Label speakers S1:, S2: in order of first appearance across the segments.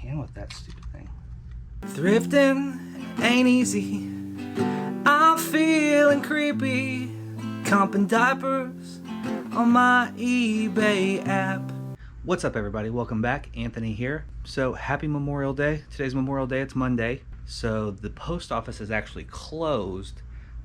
S1: can with that stupid thing. Thrifting ain't easy. I'm feeling creepy. Comping diapers on my eBay app. What's up, everybody? Welcome back. Anthony here. So happy Memorial Day. Today's Memorial Day. It's Monday. So the post office is actually closed,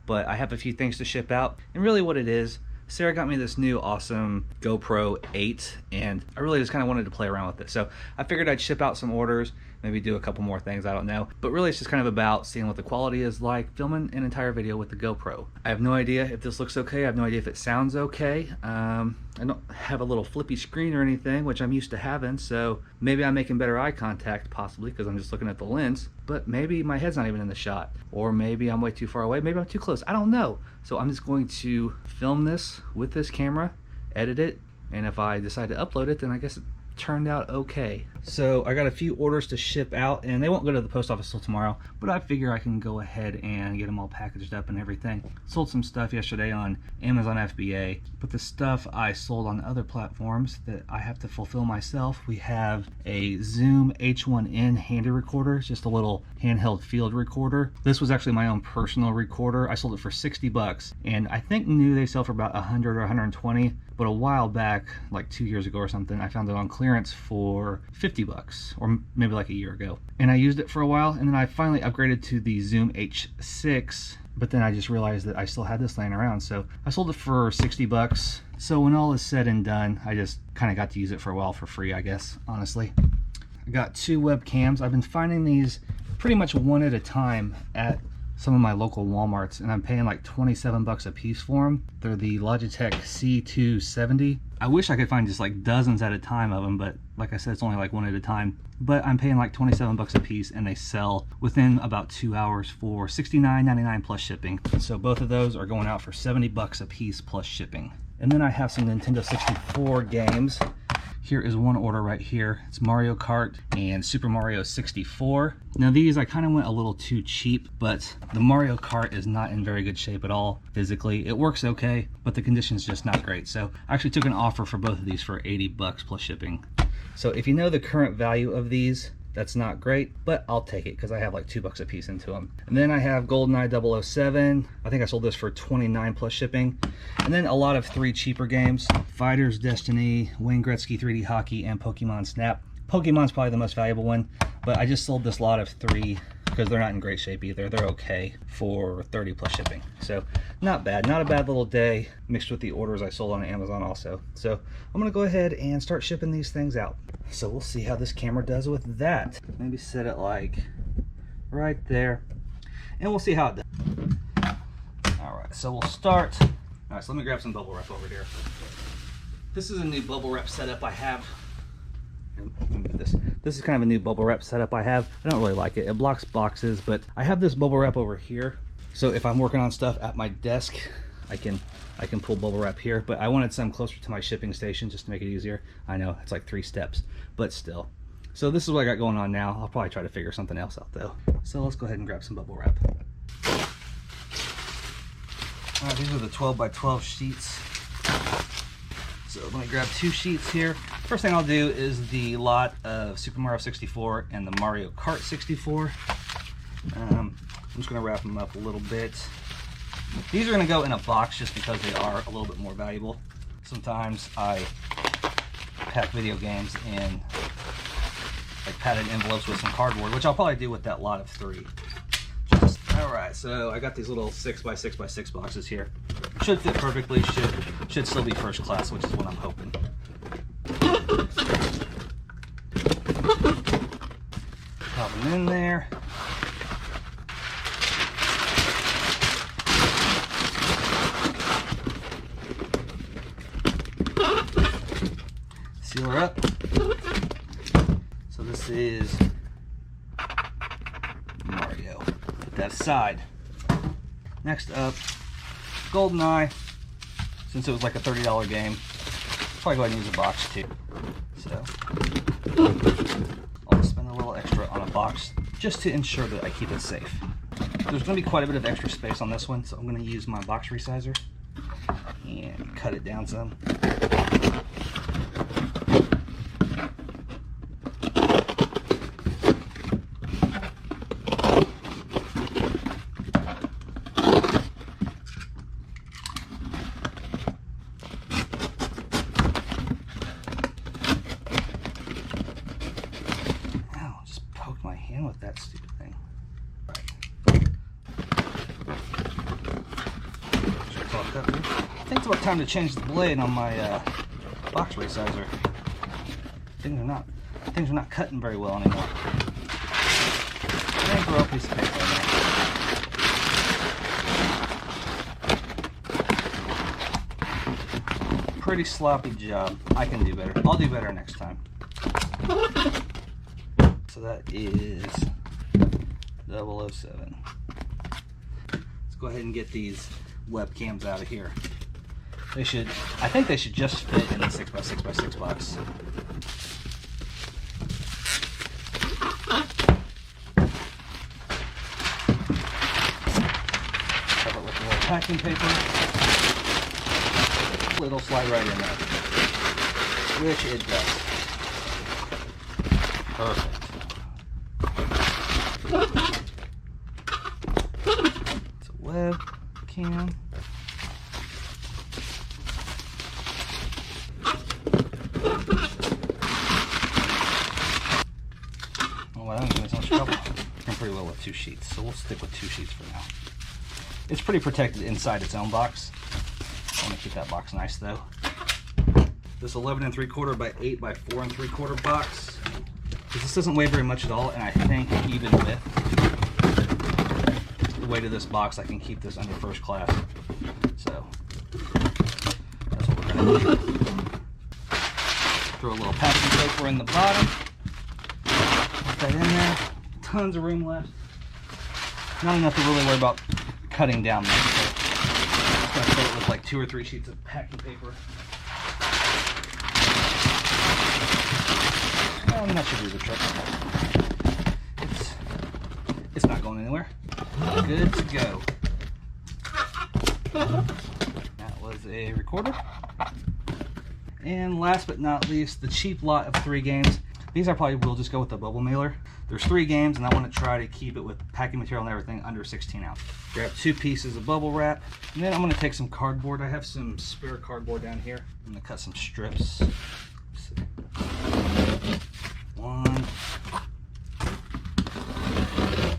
S1: but I have a few things to ship out. And really what it is, Sarah got me this new awesome GoPro 8, and I really just kind of wanted to play around with it. So I figured I'd ship out some orders, maybe do a couple more things, I don't know. But really it's just kind of about seeing what the quality is like, filming an entire video with the GoPro. I have no idea if this looks okay, I have no idea if it sounds okay. I don't have a little flippy screen or anything, which I'm used to having, so maybe I'm making better eye contact, possibly, because I'm just looking at the lens, but maybe my head's not even in the shot, or maybe I'm way too far away, maybe I'm too close, I don't know. So I'm just going to film this with this camera, edit it, and if I decide to upload it, then I guess it turned out okay. So I got a few orders to ship out, and they won't go to the post office till tomorrow, but I figure I can go ahead and get them all packaged up and everything. Sold some stuff yesterday on Amazon FBA, but the stuff I sold on other platforms that I have to fulfill myself. We have a Zoom H1N handy recorder. It's just a little handheld field recorder. This was actually my own personal recorder. I sold it for 60 bucks, and I think new they sell for about 100 or 120, but a while back, like 2 years ago or something, I found it on clearance for 50 bucks, or maybe like a year ago. And I used it for a while, and then I finally upgraded to the Zoom H6, but then I just realized that I still had this laying around, so I sold it for 60 bucks. So when all is said and done, I just kind of got to use it for a while for free, I guess, honestly. I got two webcams. I've been finding these pretty much one at a time at some of my local Walmarts, and I'm paying like 27 bucks a piece for them. They're the Logitech C270. I wish I could find just like dozens at a time of them, but like I said, it's only like one at a time. But I'm paying like 27 bucks a piece, and they sell within about 2 hours for $69.99 plus shipping. So both of those are going out for 70 bucks a piece plus shipping. And then I have some Nintendo 64 games. Here is one order right here. It's Mario Kart and Super Mario 64. Now these, I kind of went a little too cheap, but the Mario Kart is not in very good shape at all physically. It works okay, but the condition is just not great. So I actually took an offer for both of these for 80 bucks plus shipping. So if you know the current value of these, that's not great, but I'll take it because I have like 2 bucks a piece into them. And then I have GoldenEye 007. I think I sold this for 29 plus shipping. And then a lot of 3 cheaper games: Fighters, Destiny, Wayne Gretzky 3D Hockey, and Pokemon Snap. Pokemon's probably the most valuable one, but I just sold this lot of 3 because they're not in great shape either. They're okay for 30 plus shipping. So not bad, not a bad little day, mixed with the orders I sold on Amazon also. So I'm gonna go ahead and start shipping these things out. So we'll see how this camera does with that. Maybe set it like right there, and we'll see how it does. All right, so we'll start. All right, so let me grab some bubble wrap over here. This is a new bubble wrap setup I have. This is kind of a new bubble wrap setup I have. I don't really like it. It blocks boxes, but I have this bubble wrap over here. So if I'm working on stuff at my desk, I can pull bubble wrap here, but I wanted some closer to my shipping station just to make it easier. I know it's like 3 steps, but still. So this is what I got going on now. I'll probably try to figure something else out though. So let's go ahead and grab some bubble wrap. All right, these are the 12 by 12 sheets. So let me grab 2 sheets here. First thing I'll do is the lot of Super Mario 64 and the Mario Kart 64. I'm just gonna wrap them up a little bit. These are gonna go in a box just because they are a little bit more valuable. Sometimes I pack video games in like padded envelopes with some cardboard, which I'll probably do with that lot of 3. All right, so I got these little 6 by 6 by 6 boxes here. Should fit perfectly, should still be first class, which is what I'm hoping. Pop them in there. Seal her up. So this is Mario. Put that aside. Next up, GoldenEye. Since it was like a $30 game, probably go ahead and use a box too. So I'll spend a little extra on a box just to ensure that I keep it safe. There's going to be quite a bit of extra space on this one, so I'm going to use my box resizer and cut it down some. again with that stupid thing. I think it's about time to change the blade on my box resizer. Things are not cutting very well anymore. I think we're all piece of paper on that. Pretty sloppy job. I can do better. I'll do better next time. So that is 007. Let's go ahead and get these webcams out of here. They should, I think they should just fit in the 6x6x6 box. Cover it with a little packing paper. It'll slide right in there, which it does. Perfect. It's a webcam. Oh, I don't give me so much trouble. I'm pretty well with 2 sheets, so we'll stick with 2 sheets for now. It's pretty protected inside its own box. I want to keep that box nice though. This 11 3/4 by 8 by 4 3/4 box. This doesn't weigh very much at all, and I think even with the weight of this box, I can keep this under first class. So that's what we're gonna do. Throw a little packing paper in the bottom. Put that in there. Tons of room left. Not enough to really worry about cutting down there. So I'm gonna fill it with like 2 or 3 sheets of packing paper. And that should do the trick. It's not going anywhere. Good to go. That was a recorder. And last but not least, the cheap lot of 3 games. These I probably will just go with the bubble mailer. There's 3 games, and I want to try to keep it with packing material and everything under 16 ounce. Grab 2 pieces of bubble wrap, and then I'm going to take some cardboard. I have some spare cardboard down here. I'm going to cut some strips. 1,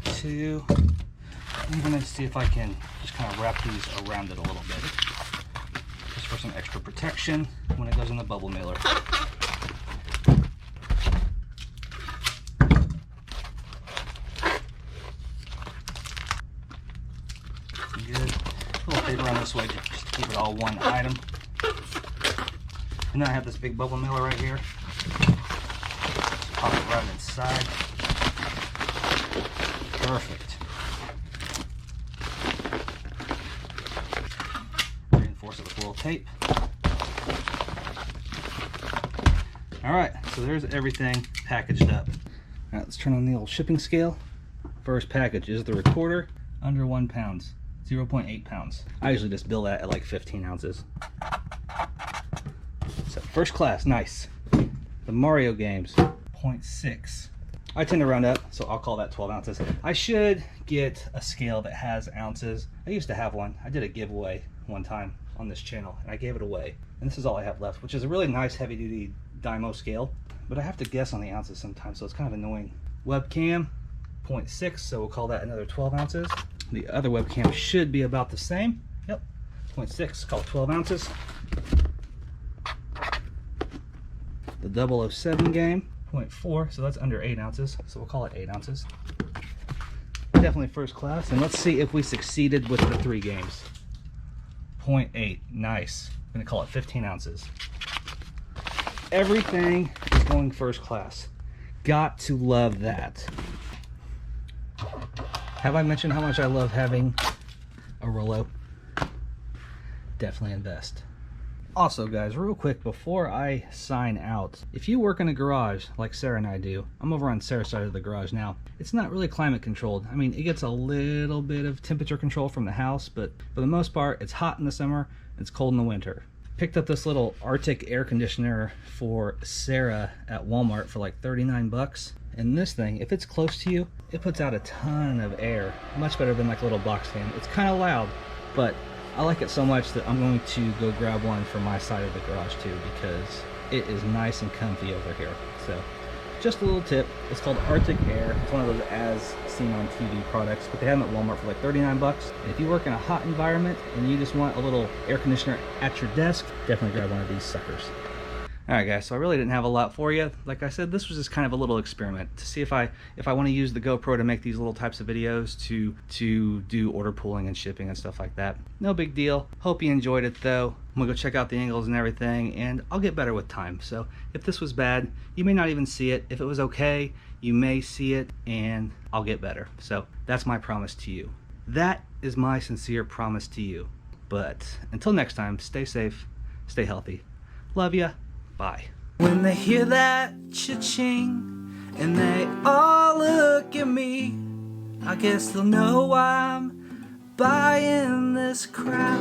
S1: 2. I'm going to see if I can just kind of wrap these around it a little bit, just for some extra protection when it goes in the bubble mailer. Good. A little paper on this way just to keep it all one item. And then I have this big bubble mailer right here. Just pop it right inside. Perfect. Reinforce it with a little tape. Alright, so there's everything packaged up. Alright, let's turn on the old shipping scale. First package is the recorder, under 1 pound, 0.8 pounds. I usually just bill that at like 15 ounces. So first class, nice. The Mario games, 0.6. I tend to round up, so I'll call that 12 ounces. I should get a scale that has ounces. I used to have one. I did a giveaway one time on this channel, and I gave it away. And this is all I have left, which is a really nice heavy-duty Dymo scale. But I have to guess on the ounces sometimes, so it's kind of annoying. Webcam, 0.6, so we'll call that another 12 ounces. The other webcam should be about the same. Yep, 0.6, call it 12 ounces. The 007 game, 0.4, so that's under 8 ounces, so we'll call it 8 ounces. Definitely first class, and let's see if we succeeded with the 3 games. 0.8, nice. I'm gonna call it 15 ounces. Everything is going first class. Got to love that. Have I mentioned how much I love having a Rollo? Definitely invest. Also guys, real quick before I sign out, if you work in a garage like Sarah and I do, I'm over on Sarah's side of the garage now, it's not really climate controlled. I mean, it gets a little bit of temperature control from the house, but for the most part, it's hot in the summer, it's cold in the winter. Picked up this little Arctic air conditioner for Sarah at Walmart for like 39 bucks. And this thing, if it's close to you, it puts out a ton of air. Much better than like a little box fan. It's kind of loud, but I like it so much that I'm going to go grab one for my side of the garage too, because it is nice and comfy over here. So just a little tip. It's called Arctic Air. It's one of those as seen on TV products, but they have them at Walmart for like 39 bucks. And if you work in a hot environment and you just want a little air conditioner at your desk, definitely grab one of these suckers. Alright guys, so I really didn't have a lot for you. Like I said, this was just kind of a little experiment to see if I want to use the GoPro to make these little types of videos to do order pooling and shipping and stuff like that. No big deal. Hope you enjoyed it though. I'm gonna go check out the angles and everything, and I'll get better with time. So if this was bad, you may not even see it. If it was okay, you may see it, and I'll get better. So that's my promise to you. That is my sincere promise to you. But until next time, stay safe, stay healthy. Love ya. Bye. When they hear that cha-ching and they all look at me, I guess they'll know I'm buying this crap.